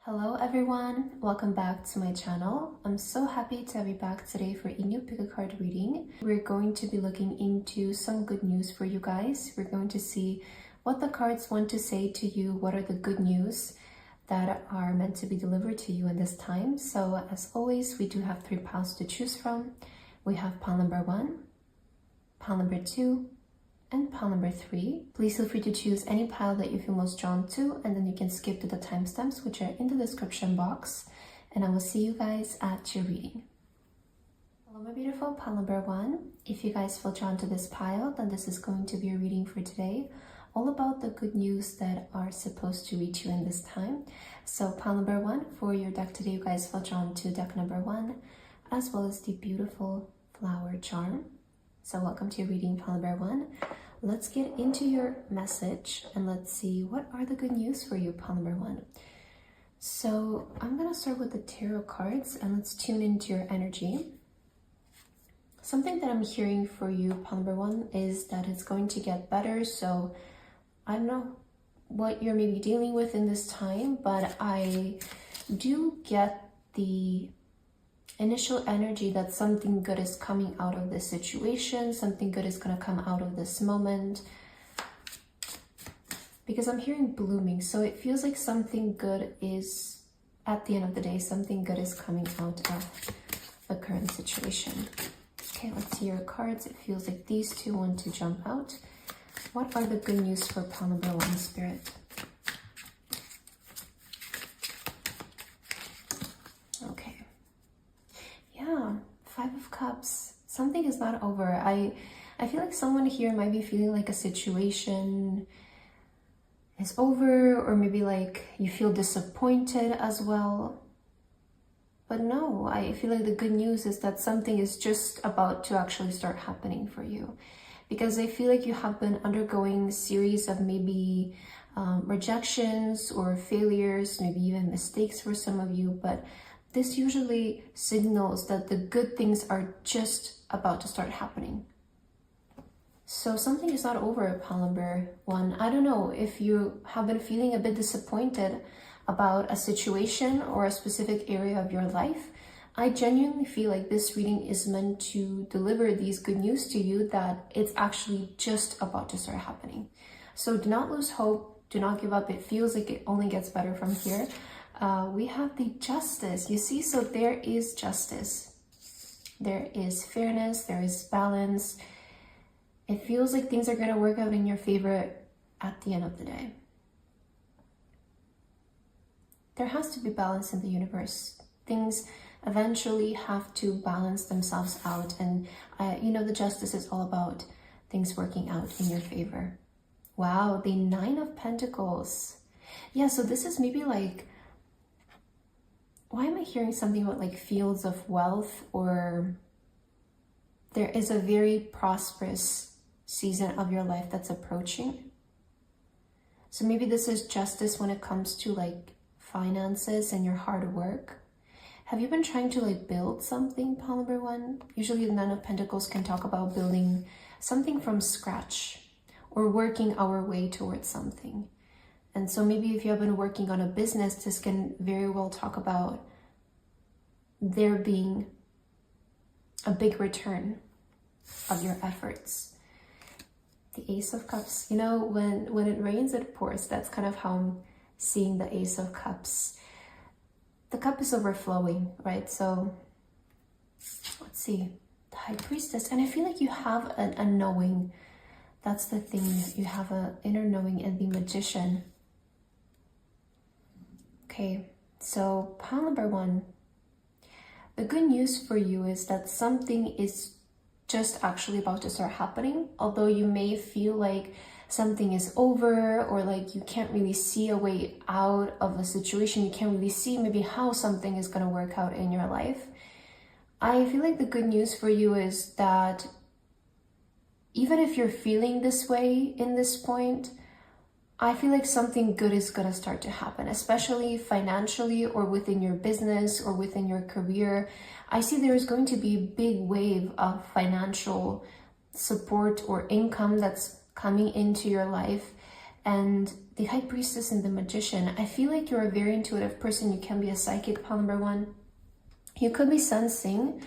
Hello everyone, welcome back to my channel. I'm so happy to have you back today for a new pick a card reading. We're going to be looking into some good news for you guys. We're going to see what the cards want to say to you, what are the good news that are meant to be delivered to you in this time. So as always, we do have 3 piles to choose from. We have pile number 1, pile number 2, and pile number 3. Please feel free to choose any pile that you feel most drawn to, and then you can skip to the timestamps which are in the description box, and I will see you guys at your reading. Hello my beautiful pile number 1. If you guys feel drawn to this pile, then this is going to be a reading for today, all about the good news that are supposed to reach you in this time. So pile number 1 for your deck today, you guys feel drawn to deck number 1, as well as the beautiful flower charm. So welcome to your reading, pile number 1. Let's get into your message and let's see what are the good news for you, pile number 1. So I'm going to start with the tarot cards and let's tune into your energy. Something that I'm hearing for you, pile number 1, is that it's going to get better. So I don't know what you're maybe dealing with in this time, but I do get the initial energy that something good is coming out of this situation, something good is going to come out of this moment, because I'm hearing blooming. So it feels like something good is, at the end of the day, something good is coming out of the current situation. Okay, let's see your cards. It feels like these two want to jump out. What are the good news for pile number 1, Spirit? Okay. Yeah, 5 of Cups. Something is not over. I feel like someone here might be feeling like a situation is over, or maybe like you feel disappointed as well. But no, I feel like the good news is that something is just about to actually start happening for you. Because I feel like you have been undergoing a series of maybe rejections or failures, maybe even mistakes for some of you, but this usually signals that the good things are just about to start happening. So something is not over, pile number 1. I don't know if you have been feeling a bit disappointed about a situation or a specific area of your life. I genuinely feel like this reading is meant to deliver these good news to you, that it's actually just about to start happening. So do not lose hope. Do not give up. It feels like it only gets better from here. We have the Justice, you see, so there is justice. There is fairness, there is balance. It feels like things are going to work out in your favor at the end of the day. There has to be balance in the universe. Things eventually have to balance themselves out, and you know, the Justice is all about things working out in your favor. Wow, the 9 of Pentacles. Yeah, so this is maybe like, why am I hearing something about like fields of wealth, or there is a very prosperous season of your life that's approaching. So maybe this is justice when it comes to like finances and your hard work. Have you been trying to like build something, pile number 1? Usually the 9 of Pentacles can talk about building something from scratch or working our way towards something. And so maybe if you have been working on a business, this can very well talk about there being a big return of your efforts. The Ace of Cups, you know, when it rains, it pours. That's kind of how I'm seeing the Ace of Cups. The cup is overflowing, right? So let's see, the High Priestess. And I feel like you have a knowing. That's the thing. You have an inner knowing. And the Magician. Okay, so pile number 1. The good news for you is that something is just actually about to start happening. Although you may feel like something is over, or like you can't really see a way out of a situation. You can't really see maybe how something is going to work out in your life. I feel like the good news for you is that even if you're feeling this way in this point, I feel like something good is going to start to happen, especially financially or within your business or within your career. I see there is going to be a big wave of financial support or income that's coming into your life. and the High Priestess and the Magician. I feel like you're a very intuitive person. You can be a psychic, pile number one. You could be sensing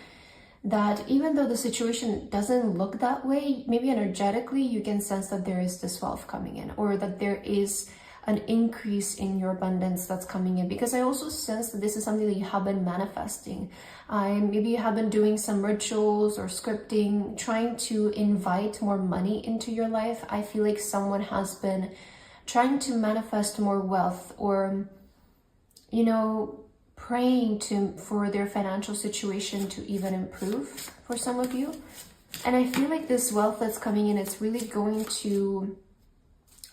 that even though the situation doesn't look that way, maybe energetically you can sense that there is this wealth coming in, or that there is an increase in your abundance that's coming in. Because I also sense that this is something that you have been manifesting. Maybe you have been doing some rituals or scripting, trying to invite more money into your life. I feel like someone has been trying to manifest more wealth, or, you know, praying for their financial situation to even improve for some of you. And I feel like this wealth that's coming in, it's really going to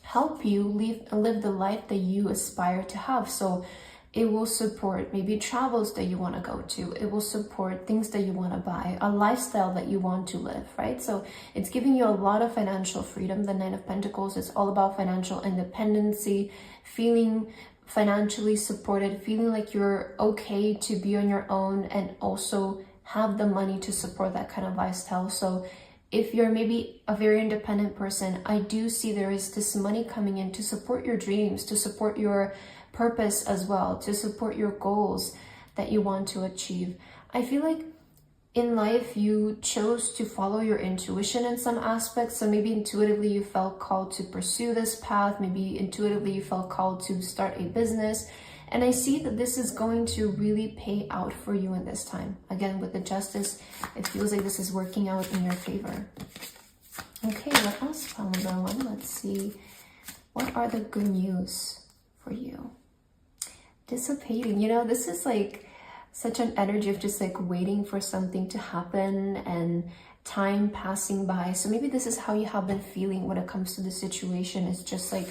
help you live the life that you aspire to have. So it will support maybe travels that you want to go to. It will support things that you want to buy, a lifestyle that you want to live, right? So it's giving you a lot of financial freedom. The Nine of Pentacles is all about financial independency, feeling financially supported, feeling like you're okay to be on your own and also have the money to support that kind of lifestyle. So if you're maybe a very independent person, I do see there is this money coming in to support your dreams, to support your purpose as well, to support your goals that you want to achieve. I feel like in life you chose to follow your intuition in some aspects. So maybe intuitively you felt called to pursue this path. Maybe intuitively you felt called to start a business. And I see that this is going to really pay out for you in this time. Again, with the Justice, it feels like this is working out in your favor. Okay, what else, pile number one? Let's see. What are the good news for you? Dissipating. You know, this is like such an energy of just like waiting for something to happen and time passing by. So maybe this is how you have been feeling when it comes to the situation. It's just like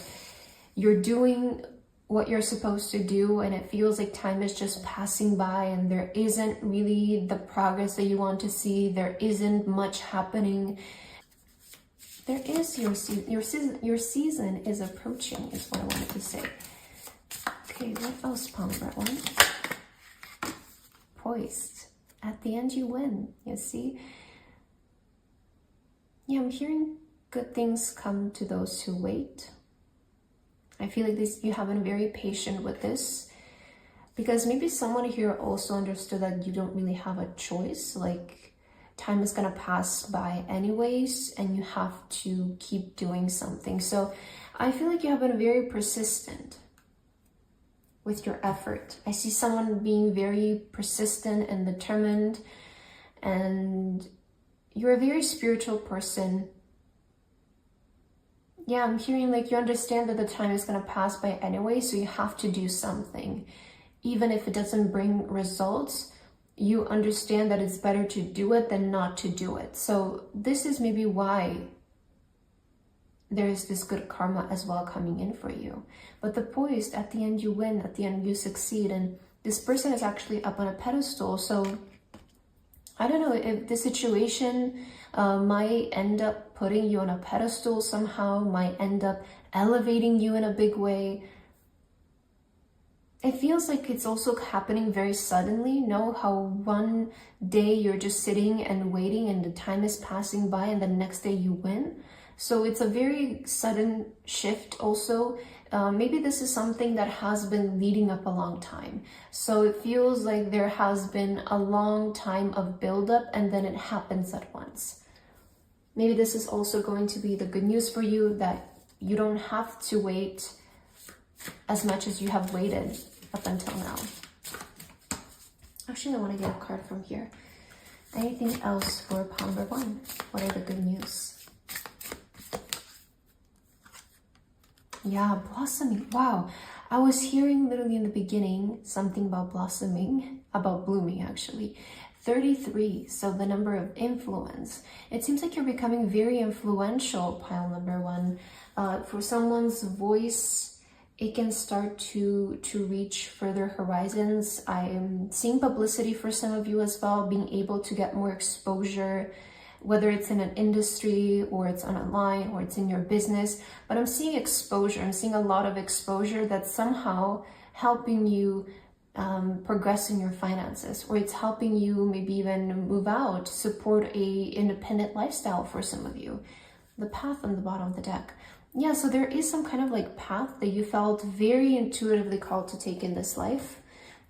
you're doing what you're supposed to do and it feels like time is just passing by and there isn't really the progress that you want to see. There isn't much happening. There is your season is approaching, is what I wanted to say. Okay, what else, pile number one? Poised. At the end you win, you see? Yeah, I'm hearing good things come to those who wait. I feel like you have been very patient with this, because maybe someone here also understood that you don't really have a choice. Like, time is gonna pass by anyways and you have to keep doing something. So I feel like you have been very persistent with your effort. I see someone being very persistent and determined, and you're a very spiritual person. Yeah, I'm hearing like you understand that the time is going to pass by anyway, so you have to do something. Even if it doesn't bring results, you understand that it's better to do it than not to do it. So this is maybe why there's this good karma as well coming in for you. But the Poised, at the end you win, at the end you succeed, and this person is actually up on a pedestal. So I don't know if the situation might end up putting you on a pedestal somehow, might end up elevating you in a big way. It feels like it's also happening very suddenly. You know how one day you're just sitting and waiting and the time is passing by and the next day you win. So it's a very sudden shift also. Maybe this is something that has been leading up a long time. So it feels like there has been a long time of buildup and then it happens at once. Maybe this is also going to be the good news for you, that you don't have to wait as much as you have waited up until now. Actually, I want to get a card from here. Anything else for pile number one? What are the good news? Yeah, blossoming. Wow. I was hearing literally in the beginning something about blossoming, about blooming actually. 33, so the number of influence. It seems like you're becoming very influential, pile number one. For someone's voice, it can start to reach further horizons. I'm seeing publicity for some of you as well, being able to get more exposure, whether it's in an industry or it's online or it's in your business. But I'm seeing exposure. I'm seeing a lot of exposure that's somehow helping you progress in your finances, or it's helping you maybe even move out, support a independent lifestyle for some of you. The Path on the bottom of the deck. yeah, so there is some kind of like path that you felt very intuitively called to take in this life.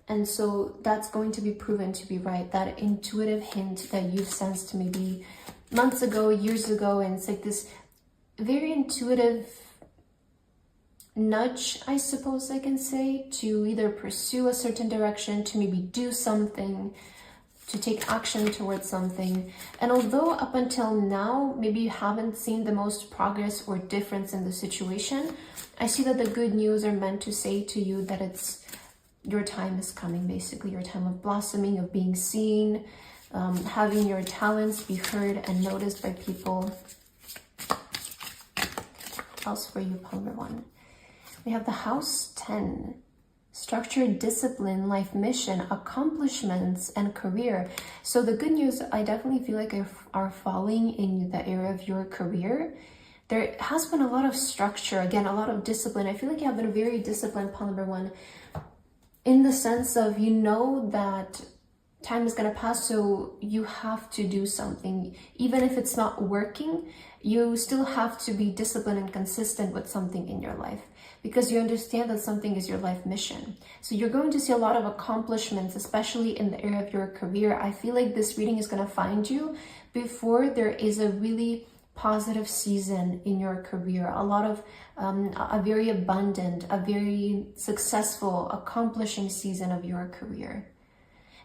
And so that's going to be proven to be right. That intuitive hint that you've sensed maybe months ago, years ago, and it's like this very intuitive nudge, I suppose I can say, to either pursue a certain direction, to maybe do something, to take action towards something. And although up until now, maybe you haven't seen the most progress or difference in the situation, I see that the good news are meant to say to you that it's your time is coming, basically, your time of blossoming, of being seen, having your talents be heard and noticed by people. What else for you, pile number 1? We have the house 10. Structure, discipline, life mission, accomplishments, and career. So the good news, I definitely feel like are falling in the area of your career. There has been a lot of structure, again, a lot of discipline. I feel like you have been very disciplined, pile number 1, in the sense of, you know that time is going to pass, so you have to do something. Even if it's not working, you still have to be disciplined and consistent with something in your life, because you understand that something is your life mission. So you're going to see a lot of accomplishments, especially in the area of your career. I feel like this reading is going to find you before there is a really positive season in your career. A lot of a very abundant, a very successful, accomplishing season of your career.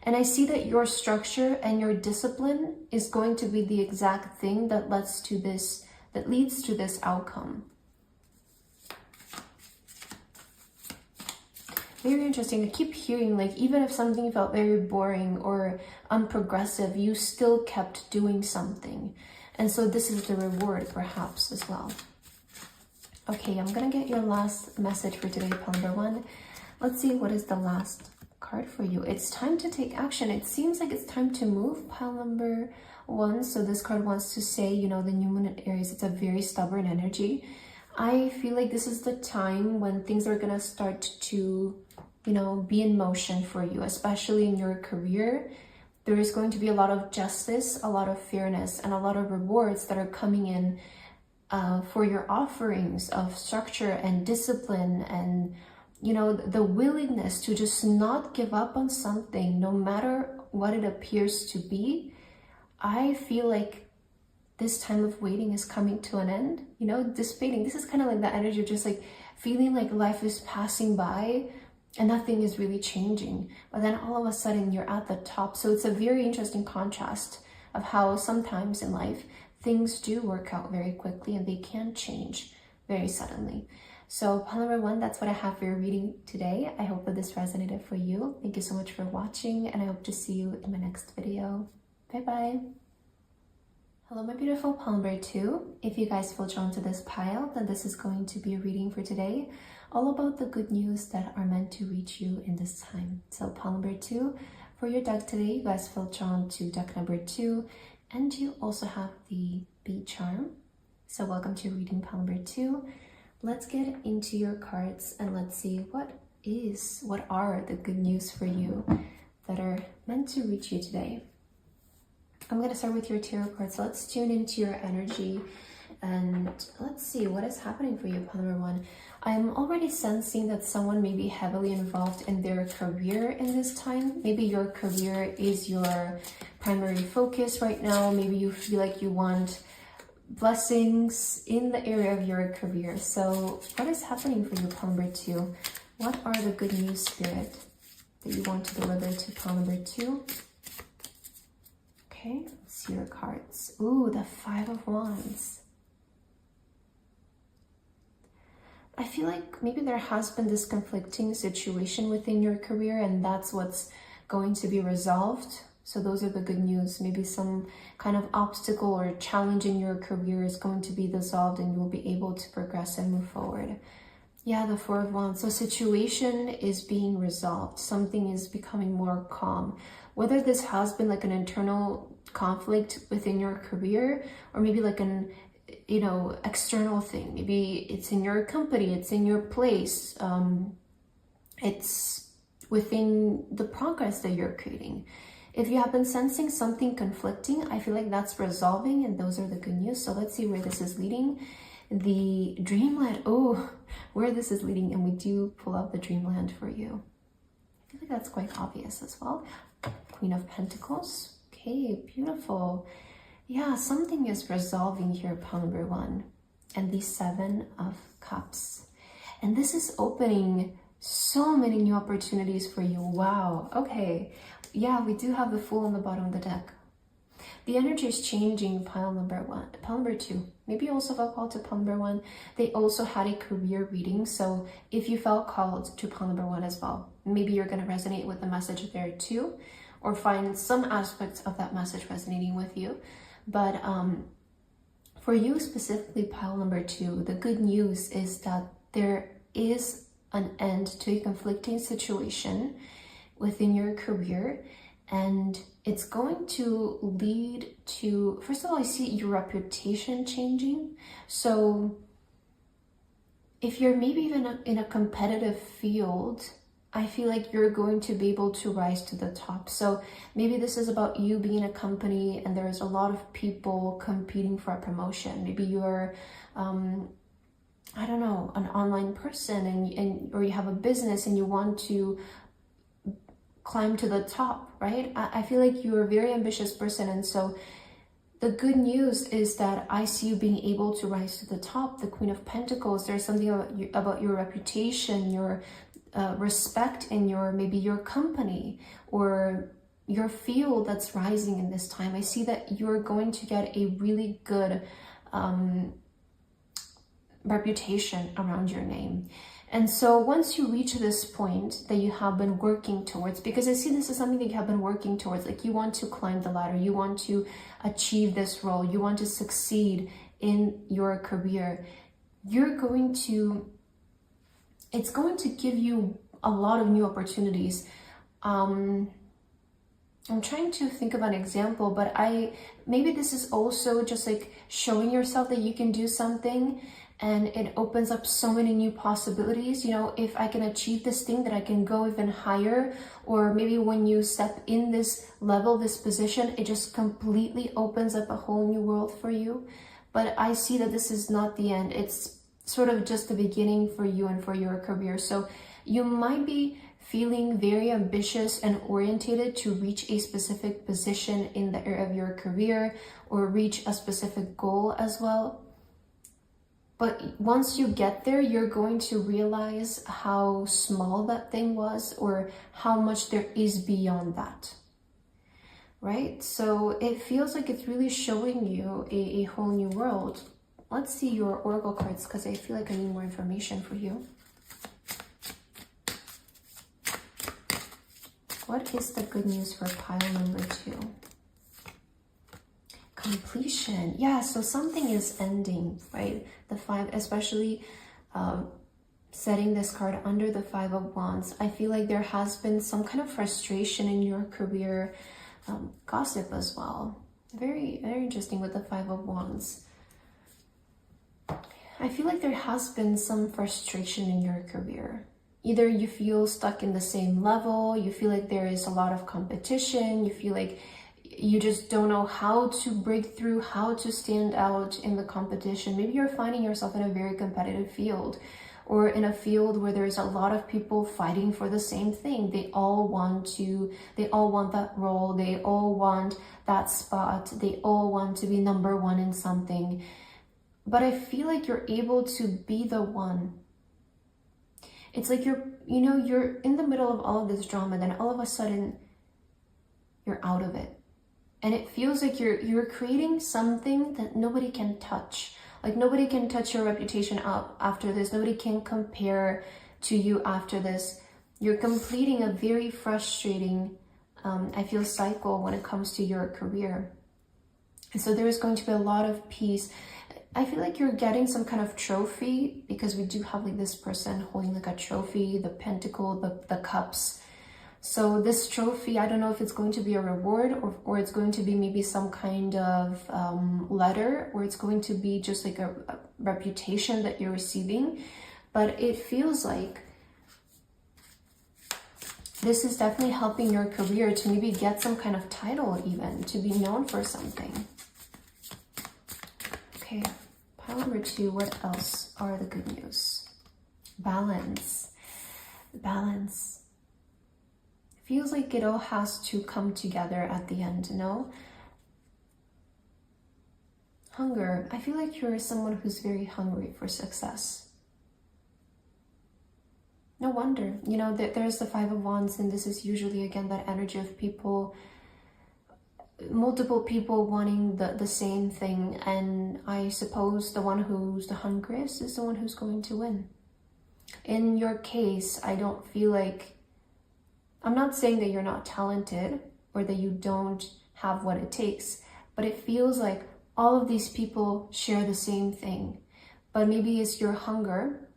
And I see that your structure and your discipline is going to be the exact thing that leads to this outcome. Very interesting. I keep hearing, like, even if something felt very boring or unprogressive, you still kept doing something. And so this is the reward, perhaps, as well. Okay, I'm gonna get your last message for today, pile number 1. Let's see, what is the last card for you? It's time to take action. It seems like it's time to move, pile number 1. So this card wants to say, you know, the new moon in Aries, it's a very stubborn energy. I feel like this is the time when things are gonna start to, you know, be in motion for you, especially in your career. There is going to be a lot of justice, a lot of fairness, and a lot of rewards that are coming in for your offerings of structure and discipline, and, you know, the willingness to just not give up on something, no matter what it appears to be. I feel like this time of waiting is coming to an end, you know, dissipating. This is kind of like the energy of just like feeling like life is passing by and nothing is really changing, but then all of a sudden you're at the top. So it's a very interesting contrast of how sometimes in life things do work out very quickly and they can change very suddenly. So pile number 1, that's what I have for your reading today. I hope that this resonated for you. Thank you so much for watching, and I hope to see you in my next video. Bye bye. Hello, my beautiful pile number 2. If you guys feel drawn to this pile, then this is going to be a reading for today, all about the good news that are meant to reach you in this time. So pile number 2, for your deck today, you guys feel drawn to deck number 2, and you also have the bee charm. So welcome to reading pile number 2. Let's get into your cards and let's see what are the good news for you that are meant to reach you today. I'm going to start with your tarot cards. So let's tune into your energy and let's see what is happening for you, pile number 1. I'm already sensing that someone may be heavily involved in their career in this time. Maybe your career is your primary focus right now. Maybe you feel like you want blessings in the area of your career. So what is happening for you, pile number 2? What are the good news, Spirit, that you want to deliver to pile number 2? Okay, let's see your cards. Ooh, the 5 of Wands. I feel like maybe there has been this conflicting situation within your career, and that's what's going to be resolved. So those are the good news. Maybe some kind of obstacle or challenge in your career is going to be dissolved and you'll be able to progress and move forward. Yeah, the 4 of Wands. So situation is being resolved. Something is becoming more calm. Whether this has been like an internal conflict within your career, or maybe like an, you know, external thing. Maybe it's in your company, it's in your place, it's within the progress that you're creating. If you have been sensing something conflicting, I feel like that's resolving, and those are the good news. So let's see where this is leading. the dreamland. Oh, where this is leading, and we do pull out the dreamland for you. I feel like that's quite obvious as well. Queen of Pentacles. Okay, beautiful. Yeah, something is resolving here, pile number 1. And the 7 of Cups. And this is opening so many new opportunities for you. Wow. Okay. Yeah, we do have the Fool on the bottom of the deck. The energy is changing, pile number 1. Pile number 2. Maybe you also felt called to pile number 1. They also had a career reading. So if you felt called to pile number 1 as well, maybe you're going to resonate with the message there too, or find some aspects of that message resonating with you. But for you specifically, pile number 2, the good news is that there is an end to a conflicting situation within your career, and it's going to lead to, first of all, I see your reputation changing. So if you're maybe even in a competitive field, I feel like you're going to be able to rise to the top. So maybe this is about you being in a company and there's a lot of people competing for a promotion. Maybe you're, I don't know, an online person and or you have a business and you want to climb to the top, right? I feel like you're a very ambitious person, and so the good news is that I see you being able to rise to the top. The Queen of Pentacles, there's something about your reputation, your respect in your, maybe your company or your field that's rising in this time. I see that you're going to get a really good reputation around your name. And so once you reach this point that you have been working towards, because I see this is something that you have been working towards, like you want to climb the ladder, you want to achieve this role, you want to succeed in your career, it's going to give you a lot of new opportunities. I'm trying to think of an example, but maybe this is also just like showing yourself that you can do something, and it opens up so many new possibilities. You know, if I can achieve this thing, that I can go even higher, or maybe when you step in this level, this position, it just completely opens up a whole new world for you. But I see that this is not the end. It's sort of just the beginning for you and for your career. So you might be feeling very ambitious and orientated to reach a specific position in the area of your career or reach a specific goal as well. But once you get there, you're going to realize how small that thing was, or how much there is beyond that, right? So it feels like it's really showing you a whole new world. Let's see your oracle cards, because I feel like I need more information for you. What is the good news for pile number 2? Completion. Yeah, so something is ending, right? The 5, especially setting this card under the 5 of Wands. I feel like there has been some kind of frustration in your career, gossip as well. Very, very interesting with the 5 of Wands. I feel like there has been some frustration in your career. Either you feel stuck in the same level, you feel like there is a lot of competition, you feel like you just don't know how to break through, how to stand out in the competition. Maybe you're finding yourself in a very competitive field, or in a field where there's a lot of people fighting for the same thing. They all want that role, they all want that spot, they all want to be number 1 in something. But I feel like you're able to be the one. It's like you're in the middle of all of this drama, then all of a sudden you're out of it. And it feels like you're creating something that nobody can touch. Like nobody can touch your reputation up after this. Nobody can compare to you after this. You're completing a very frustrating, I feel, cycle when it comes to your career. And so there is going to be a lot of peace. I feel like you're getting some kind of trophy, because we do have like this person holding like a trophy, the pentacle, the cups. So this trophy, I don't know if it's going to be a reward, or it's going to be maybe some kind of letter, or it's going to be just like a reputation that you're receiving. But it feels like this is definitely helping your career to maybe get some kind of title, even to be known for something. Okay, Pile number 2, what else are the good news? Balance. Balance. Feels like it all has to come together at the end, no? Hunger. I feel like you're someone who's very hungry for success. No wonder. You know, there's the 5 of Wands, and this is usually, again, that energy of people, multiple people wanting the same thing. And I suppose the one who's the hungriest is the one who's going to win. In your case, I don't feel like, I'm not saying that you're not talented or that you don't have what it takes, but it feels like all of these people share the same thing. But maybe it's your hunger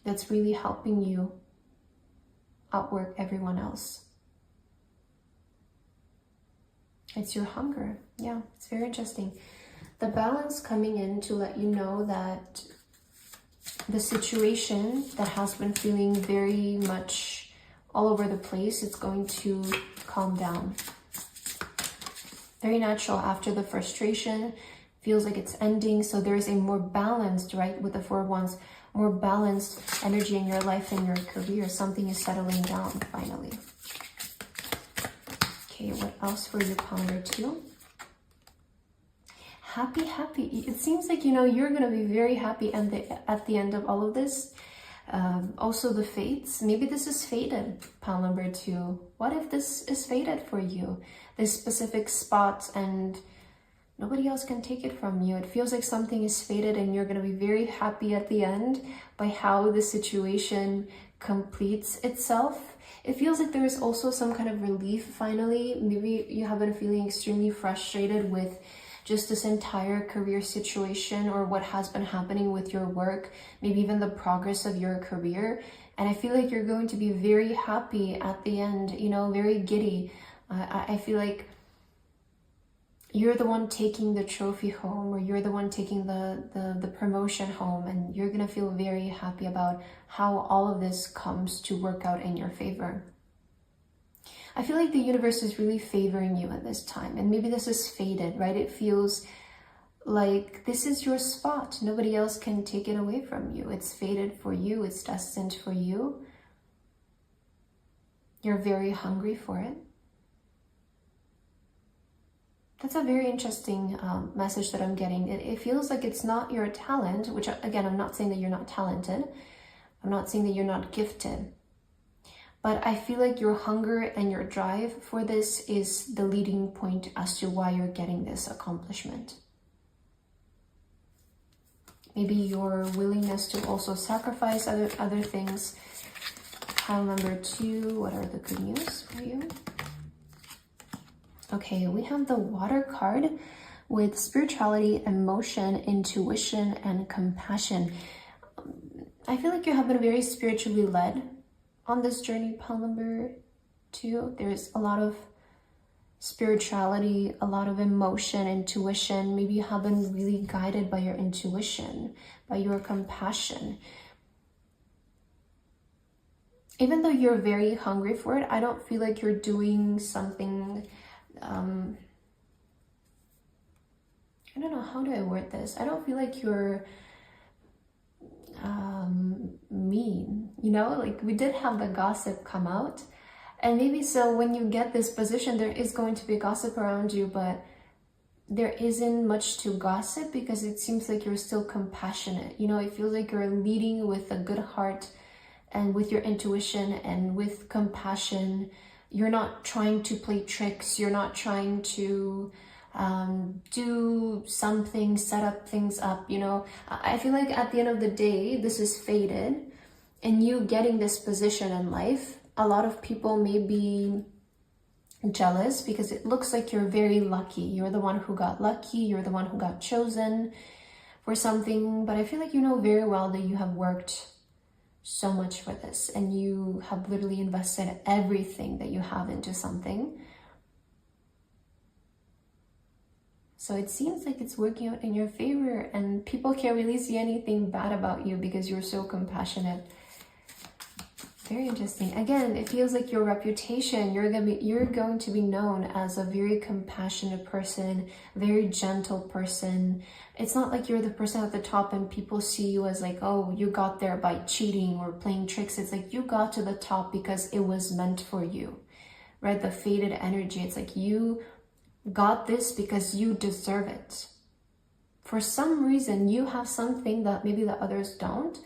that's really helping you outwork everyone else. It's your hunger. Yeah, it's very interesting. The balance coming in to let you know that the situation that has been feeling very much all over the place, it's going to calm down. Very natural after the frustration. Feels like it's ending. So there's a more balanced, right, with the 4 of Wands, more balanced energy in your life and your career. Something is settling down finally. Okay, what else for you, pile number 2? Happy, happy. It seems like, you know, you're going to be very happy at the end of all of this. Also the fates. Maybe this is fated, pile number 2. What if this is fated for you? This specific spot, and nobody else can take it from you. It feels like something is fated and you're going to be very happy at the end by how the situation completes itself. It feels like there is also some kind of relief finally. Maybe you have been feeling extremely frustrated with just this entire career situation or what has been happening with your work, maybe even the progress of your career. And I feel like you're going to be very happy at the end, you know, very giddy. I feel like you're the one taking the trophy home, or you're the one taking the promotion home, and you're gonna feel very happy about how all of this comes to work out in your favor. I feel like the universe is really favoring you at this time, and maybe this is fated, right? It feels like this is your spot. Nobody else can take it away from you. It's fated for you. It's destined for you. You're very hungry for it. That's a very interesting message that I'm getting. It feels like it's not your talent, which again, I'm not saying that you're not talented. I'm not saying that you're not gifted. But I feel like your hunger and your drive for this is the leading point as to why you're getting this accomplishment. Maybe your willingness to also sacrifice other things. Pile number 2, what are the good news for you? Okay, we have the Water card with spirituality, emotion, intuition, and compassion. I feel like you have been very spiritually led on this journey, pile number 2. There's a lot of spirituality, a lot of emotion, intuition. Maybe you have been really guided by your intuition, by your compassion. Even though you're very hungry for it, I don't feel like you're doing something, I don't know, how do I word this? I don't feel like you're mean, you know, like we did have the gossip come out, and maybe so when you get this position, there is going to be gossip around you, but there isn't much to gossip because it seems like you're still compassionate. You know, it feels like you're leading with a good heart and with your intuition and with compassion. You're not trying to play tricks. You're not trying to do something, set up things up, you know. I feel like at the end of the day, this is fated, and you getting this position in life, a lot of people may be jealous because it looks like you're very lucky. You're the one who got lucky. You're the one who got chosen for something. But I feel like you know very well that you have worked so much for this, and you have literally invested everything that you have into something. So it seems like it's working out in your favor, and people can't really see anything bad about you because you're so compassionate. Very interesting. Again, it feels like your reputation, you're going to be known as a very compassionate person, very gentle person. It's not like you're the person at the top and people see you as like, oh, you got there by cheating or playing tricks. It's like you got to the top because it was meant for you, right? The fated energy. It's like you got this because you deserve it. For some reason, you have something that maybe the others don't,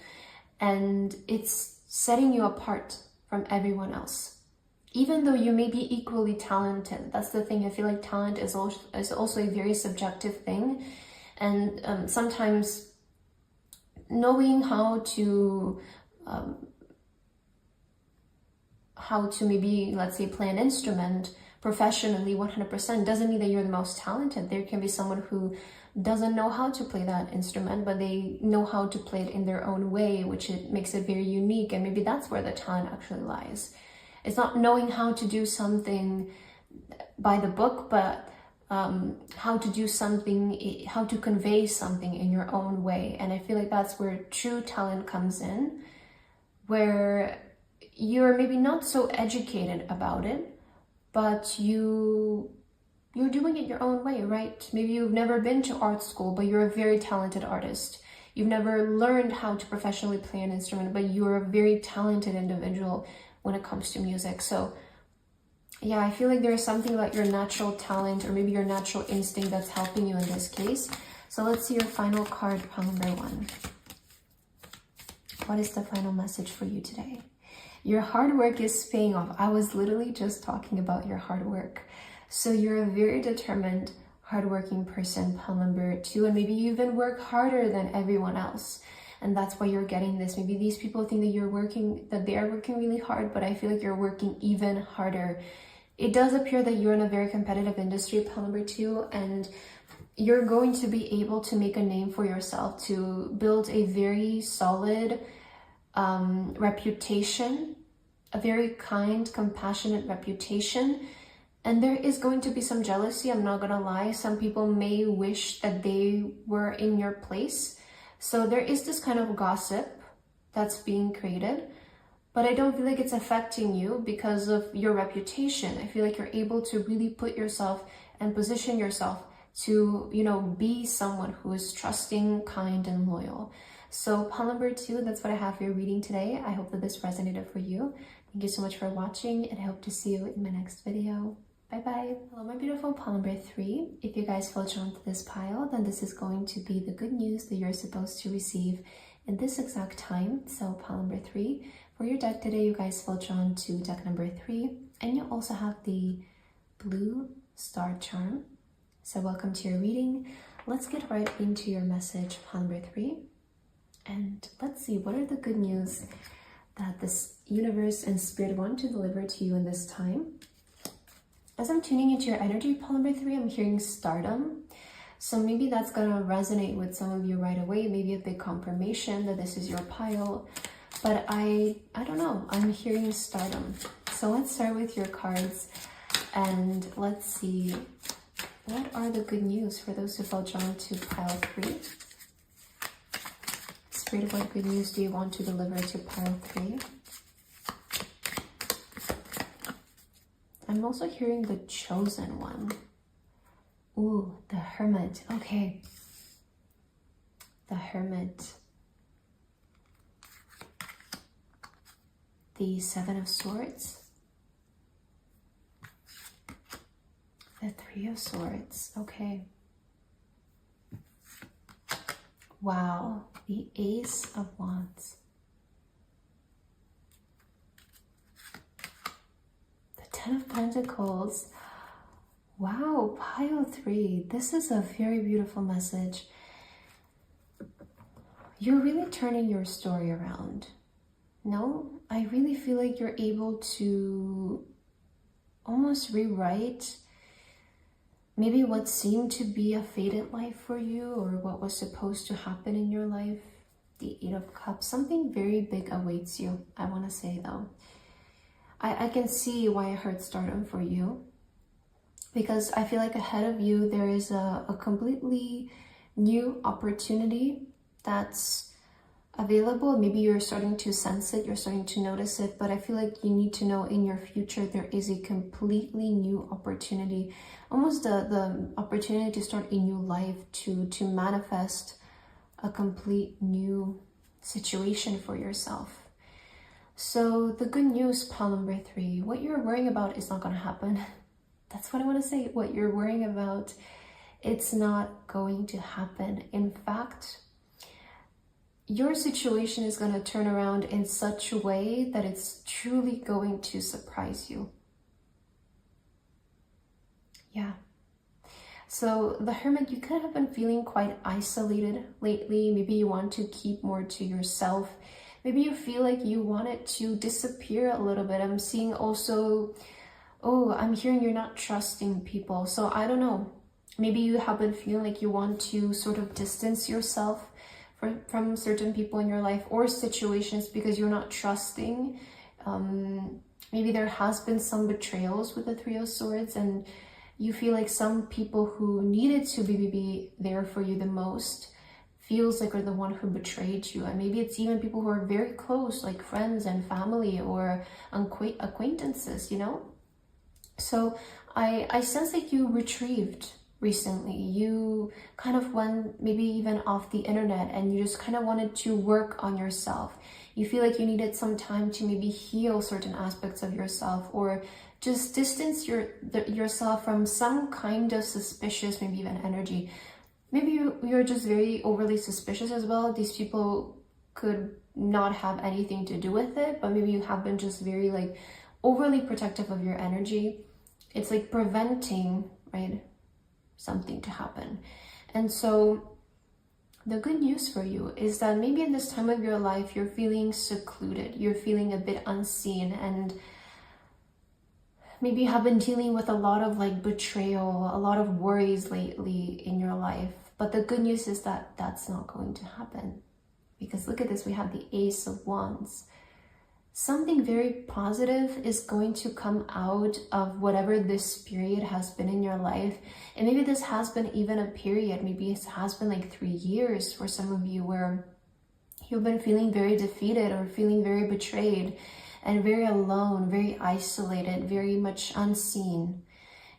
and it's setting you apart from everyone else. Even though you may be equally talented, that's the thing. I feel like talent is also a very subjective thing. And sometimes knowing how to maybe, let's say, play an instrument professionally 100% doesn't mean that you're the most talented. There can be someone who doesn't know how to play that instrument, but they know how to play it in their own way, which it makes it very unique. And maybe that's where the talent actually lies. It's not knowing how to do something by the book, but how to do something, how to convey something in your own way. And I feel like that's where true talent comes in, where you're maybe not so educated about it, but you're doing it your own way, right? Maybe you've never been to art school, but you're a very talented artist. You've never learned how to professionally play an instrument, but you're a very talented individual when it comes to music. So yeah, I feel like there's something about your natural talent or maybe your natural instinct that's helping you in this case. So let's see your final card, pile number 1. What is the final message for you today? Your hard work is paying off. I was literally just talking about your hard work. So you're a very determined, hardworking person, pile number 2, and maybe you even work harder than everyone else. And that's why you're getting this. Maybe these people think that they are working really hard, but I feel like you're working even harder. It does appear that you're in a very competitive industry, pile number 2, and you're going to be able to make a name for yourself, to build a very solid reputation, a very kind, compassionate reputation. And there is going to be some jealousy, I'm not gonna lie. Some people may wish that they were in your place. So there is this kind of gossip that's being created, but I don't feel like it's affecting you because of your reputation. I feel like you're able to really put yourself and position yourself to, be someone who is trusting, kind, and loyal. So pile number 2, that's what I have for your reading today. I hope that this resonated for you. Thank you so much for watching, and I hope to see you in my next video. Bye-bye. Hello, my beautiful pile number 3. If you guys feel drawn to this pile, then this is going to be the good news that you're supposed to receive in this exact time. So pile number 3. For your deck today, you guys feel drawn to deck number 3. And you also have the blue star charm. So welcome to your reading. Let's get right into your message, pile number 3. And let's see, what are the good news that this universe and spirit want to deliver to you in this time? As I'm tuning into your energy, pile number 3, I'm hearing stardom. So maybe that's gonna resonate with some of you right away. Maybe a big confirmation that this is your pile. But I don't know, I'm hearing stardom. So let's start with your cards and let's see, what are the good news for those who felt drawn to pile 3? Spirit, what good news do you want to deliver to pile 3? I'm also hearing the chosen one. Ooh, the hermit. Okay. The hermit. The 7 of swords. The 3 of swords. Okay. Wow. The Ace of Wands. 10 of Pentacles. Wow, pile 3. This is a very beautiful message. You're really turning your story around. No, I really feel like you're able to almost rewrite maybe what seemed to be a fated life for you, or what was supposed to happen in your life. The 8 of Cups. Something very big awaits you, I want to say though. I can see why I heard stardom for you, because I feel like ahead of you there is a completely new opportunity that's available. Maybe you're starting to sense it, you're starting to notice it, but I feel like you need to know in your future there is a completely new opportunity, almost the opportunity to start a new life, to manifest a complete new situation for yourself. So the good news, pile number 3, what you're worrying about is not going to happen. That's what I want to say. What you're worrying about, it's not going to happen. In fact, your situation is going to turn around in such a way that it's truly going to surprise you. Yeah. So the Hermit, you could have been feeling quite isolated lately. Maybe you want to keep more to yourself. Maybe you feel like you want it to disappear a little bit. I'm seeing also, oh, I'm hearing you're not trusting people. So I don't know. Maybe you have been feeling like you want to sort of distance yourself from certain people in your life or situations because you're not trusting. Maybe there has been some betrayals with the 3 of Swords, and you feel like some people who needed to be there for you the most feels like are the one who betrayed you. And maybe it's even people who are very close, like friends and family or acquaintances, you know? So I sense like you retrieved recently. You kind of went maybe even off the internet and you just kind of wanted to work on yourself. You feel like you needed some time to maybe heal certain aspects of yourself, or just distance yourself from some kind of suspicious, maybe even energy. Maybe you're just very overly suspicious as well. These people could not have anything to do with it, but maybe you have been just very like overly protective of your energy. It's like preventing, right, something to happen. And so the good news for you is that maybe in this time of your life, you're feeling secluded, you're feeling a bit unseen, and maybe you have been dealing with a lot of like betrayal, a lot of worries lately in your life. But the good news is that that's not going to happen. Because look at this, we have the Ace of Wands. Something very positive is going to come out of whatever this period has been in your life. And maybe this has been even a period, maybe it has been like 3 years for some of you, where you've been feeling very defeated or feeling very betrayed and very alone, very isolated, very much unseen,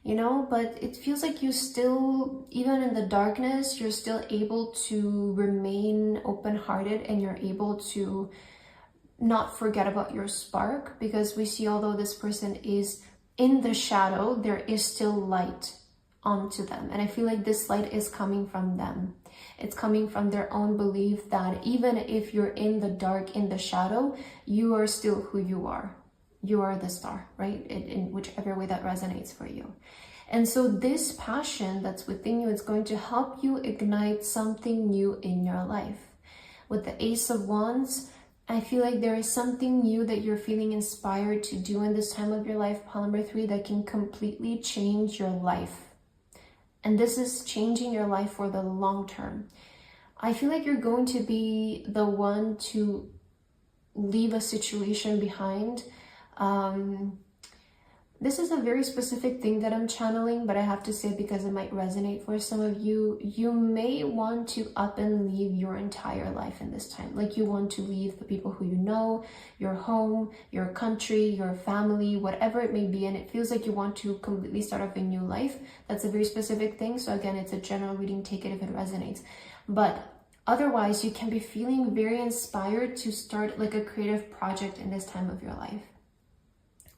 you know? But it feels like you still, even in the darkness, you're still able to remain open-hearted, and you're able to not forget about your spark, because we see although this person is in the shadow, there is still light onto them. And I feel like this light is coming from them. It's coming from their own belief that even if you're in the dark, in the shadow, you are still who you are. You are the star, right? In whichever way that resonates for you. And so this passion that's within you is going to help you ignite something new in your life. With the Ace of Wands, I feel like there is something new that you're feeling inspired to do in this time of your life, pile number 3, that can completely change your life. And this is changing your life for the long term. I feel like you're going to be the one to leave a situation behind. This is a very specific thing that I'm channeling, but I have to say, because it might resonate for some of you, you may want to up and leave your entire life in this time. Like you want to leave the people who you know, your home, your country, your family, whatever it may be. And it feels like you want to completely start off a new life. That's a very specific thing. So again, it's a general reading, take it if it resonates. But otherwise, you can be feeling very inspired to start like a creative project in this time of your life.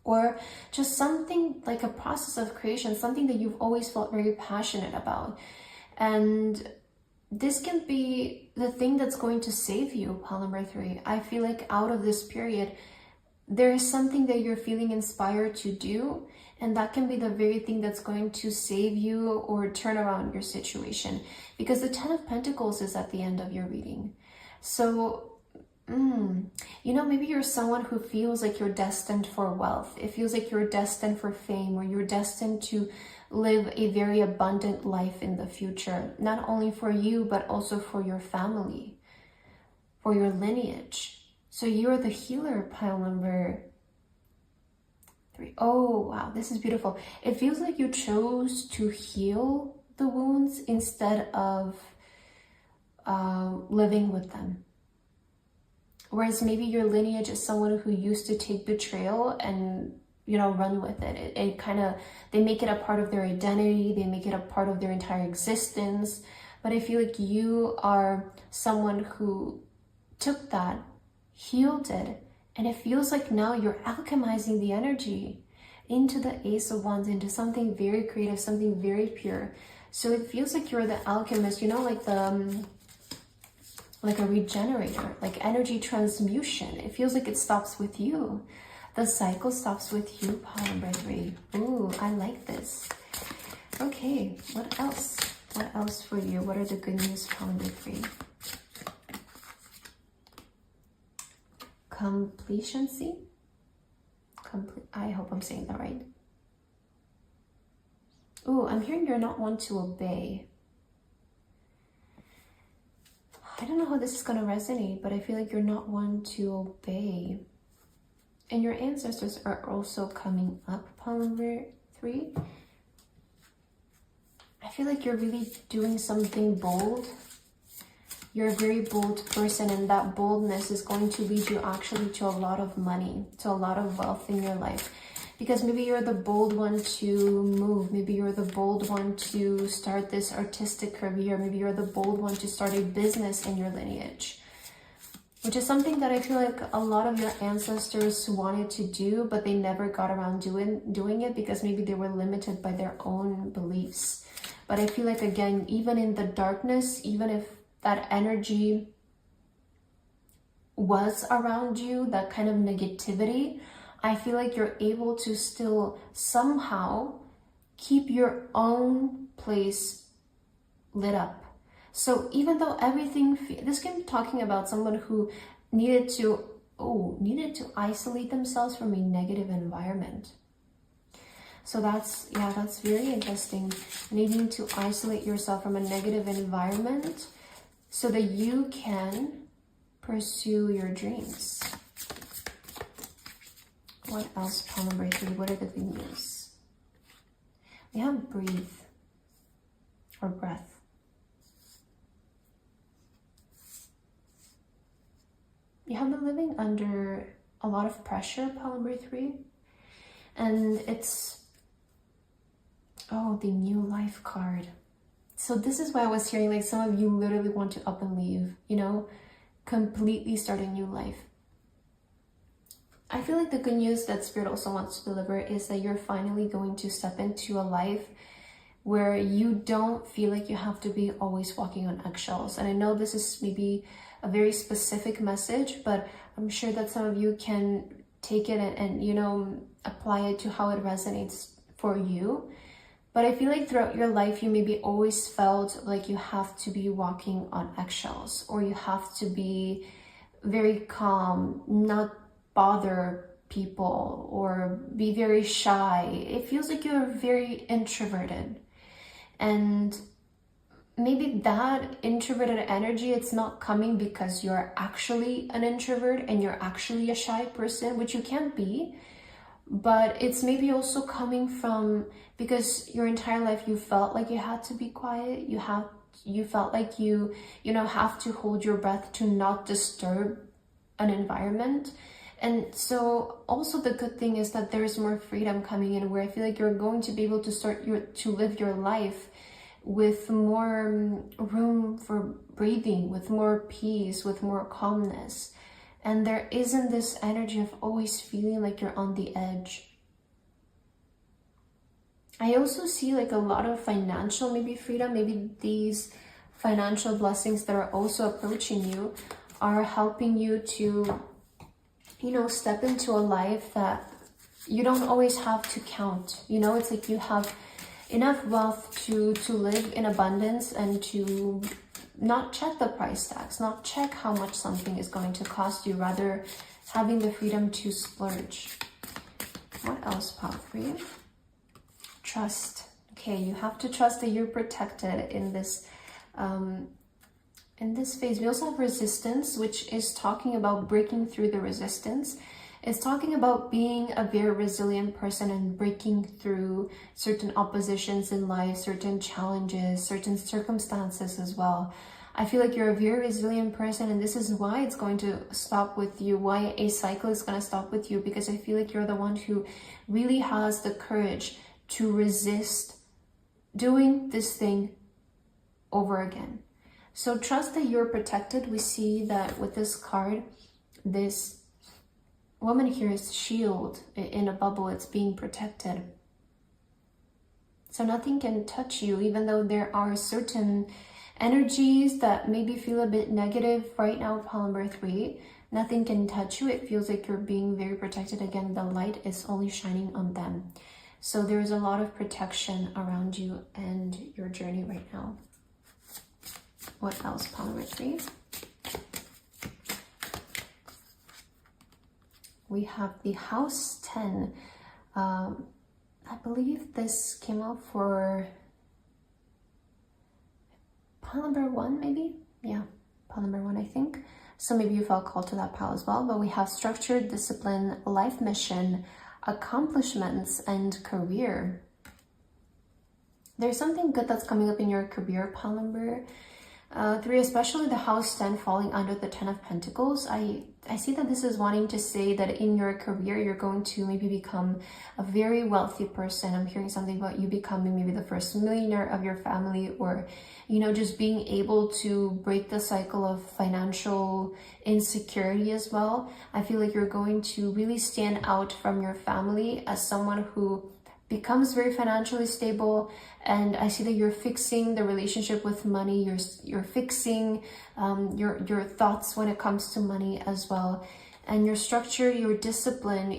Or just something like a process of creation, something that you've always felt very passionate about. And this can be the thing that's going to save you, pile number 3. I feel like out of this period, there is something that you're feeling inspired to do, and that can be the very thing that's going to save you or turn around your situation. Because the 10 of Pentacles is at the end of your reading. So you know, maybe you're someone who feels like you're destined for wealth. It feels like you're destined for fame, or you're destined to live a very abundant life in the future. Not only for you, but also for your family, for your lineage. So you're the healer, pile number 3. Oh, wow, this is beautiful. It feels like you chose to heal the wounds instead of living with them. Whereas maybe your lineage is someone who used to take betrayal and, you know, run with it. It kind of, they make it a part of their identity. They make it a part of their entire existence. But I feel like you are someone who took that, healed it, and it feels like now you're alchemizing the energy into the Ace of Wands, into something very creative, something very pure. So it feels like you're the alchemist, you know, like the like a regenerator, like energy transmutation. It feels like it stops with you. The cycle stops with you, pile number 3. Ooh, I like this. Okay, what else? What else for you? What are the good news, pile number 3? Completioncy? I hope I'm saying that right. Ooh, I'm hearing you're not one to obey. I don't know how this is going to resonate, but I feel like you're not one to obey. And your ancestors are also coming up, pile number 3. I feel like you're really doing something bold. You're a very bold person, and that boldness is going to lead you actually to a lot of money, to a lot of wealth in your life. Because maybe you're the bold one to move. Maybe you're the bold one to start this artistic career. Maybe you're the bold one to start a business in your lineage. Which is something that I feel like a lot of your ancestors wanted to do, but they never got around doing it because maybe they were limited by their own beliefs. But I feel like, again, even in the darkness, even if that energy was around you, that kind of negativity, I feel like you're able to still somehow keep your own place lit up. So even though everything, this can be talking about someone who needed to isolate themselves from a negative environment. So that's very interesting. Needing to isolate yourself from a negative environment so that you can pursue your dreams. What else, pile number 3? What are the good news? We have breathe, or breath. You have been living under a lot of pressure, pile number 3. And it's, the new life card. So this is why I was hearing like some of you literally want to up and leave, you know, completely start a new life. I feel like the good news that Spirit also wants to deliver is that you're finally going to step into a life where you don't feel like you have to be always walking on eggshells. And I know this is maybe a very specific message, but I'm sure that some of you can take it and you know, apply it to how it resonates for you. But I feel like throughout your life, you maybe always felt like you have to be walking on eggshells, or you have to be very calm, not bother people, or be very shy. It feels like you're very introverted. And maybe that introverted energy, it's not coming because you're actually an introvert and you're actually a shy person, which you can't be. But it's maybe also coming from because your entire life you felt like you had to be quiet. You felt like you have to hold your breath to not disturb an environment. And so also the good thing is that there's more freedom coming in, where I feel like you're going to be able to to live your life with more room for breathing, with more peace, with more calmness. And there isn't this energy of always feeling like you're on the edge. I also see like a lot of financial maybe freedom. Maybe these financial blessings that are also approaching you are helping you to, you know, step into a life that you don't always have to count. You know, it's like you have enough wealth to live in abundance and to not check the price tags, not check how much something is going to cost you, rather having the freedom to splurge. What else popped for you? Trust. Okay, you have to trust that you're protected in this phase. We also have resistance, which is talking about breaking through the resistance. It's talking about being a very resilient person and breaking through certain oppositions in life, certain challenges, certain circumstances as well. I feel like you're a very resilient person, and this is why it's going to stop with you, why a cycle is going to stop with you, because I feel like you're the one who really has the courage to resist doing this thing over again. So trust that you're protected. We see that with this card, this woman here is shield in a bubble. It's being protected. So nothing can touch you, even though there are certain energies that maybe feel a bit negative right now, pile number 3. Nothing can touch you. It feels like you're being very protected. Again, the light is only shining on them. So there's a lot of protection around you and your journey right now. What else, pile number 3? We have the house 10. I believe this came out for pile number 1, maybe? Yeah, pile number 1, I think. So maybe you felt called to that pile as well. But we have structure, discipline, life mission, accomplishments, and career. There's something good that's coming up in your career, pile number 3, especially the house 10 falling under the 10 of Pentacles. I see that this is wanting to say that in your career, you're going to maybe become a very wealthy person. I'm hearing something about you becoming maybe the first millionaire of your family, or, you know, just being able to break the cycle of financial insecurity as well. I feel like you're going to really stand out from your family as someone who becomes very financially stable. And I see that you're fixing the relationship with money. You're fixing your thoughts when it comes to money as well, and your structure, your discipline,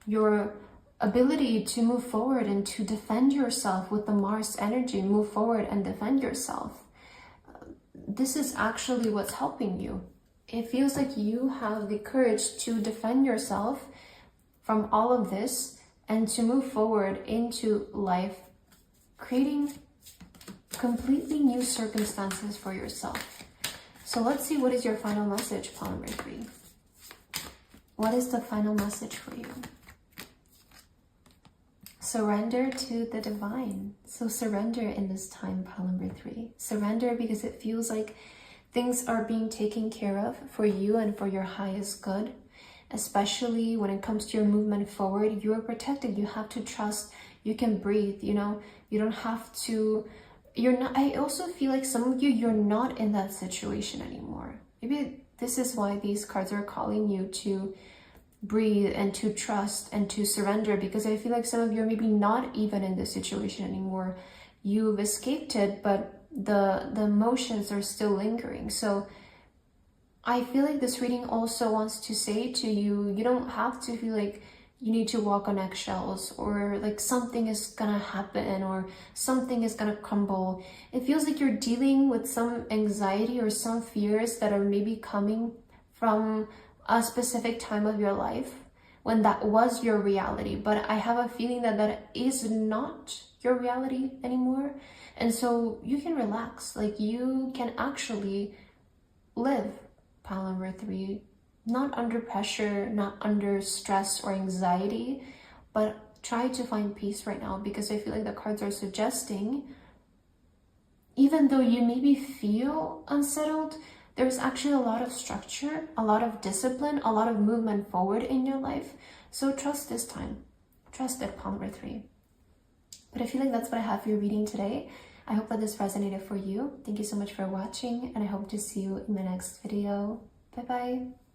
your ability to move forward and to defend yourself with the Mars energy. Move forward and defend yourself. This is actually what's helping you. It feels like you have the courage to defend yourself from all of this and to move forward into life, creating completely new circumstances for yourself. So let's see, what is your final message, pile number 3? What is the final message for you? Surrender to the divine. So surrender in this time, pile number 3. Surrender because it feels like things are being taken care of for you and for your highest good. Especially when it comes to your movement forward, you are protected. You have to trust. You can breathe, you know. You don't have to, you're not, I also feel like some of you, you're not in that situation anymore. Maybe this is why these cards are calling you to breathe and to trust and to surrender, because I feel like some of you are maybe not even in this situation anymore. You've escaped it, but the emotions are still lingering. So I feel like this reading also wants to say to you, you don't have to feel like you need to walk on eggshells, or like something is gonna happen or something is gonna crumble. It feels like you're dealing with some anxiety or some fears that are maybe coming from a specific time of your life when that was your reality. But I have a feeling that that is not your reality anymore. And so you can relax, like you can actually live, pile number 3, not under pressure, not under stress or anxiety, but try to find peace right now, because I feel like the cards are suggesting, even though you maybe feel unsettled, there's actually a lot of structure, a lot of discipline, a lot of movement forward in your life. So trust this time. Trust it, pile number 3. But I feel like that's what I have for your reading today. I hope that this resonated for you. Thank you so much for watching, and I hope to see you in my next video. Bye bye.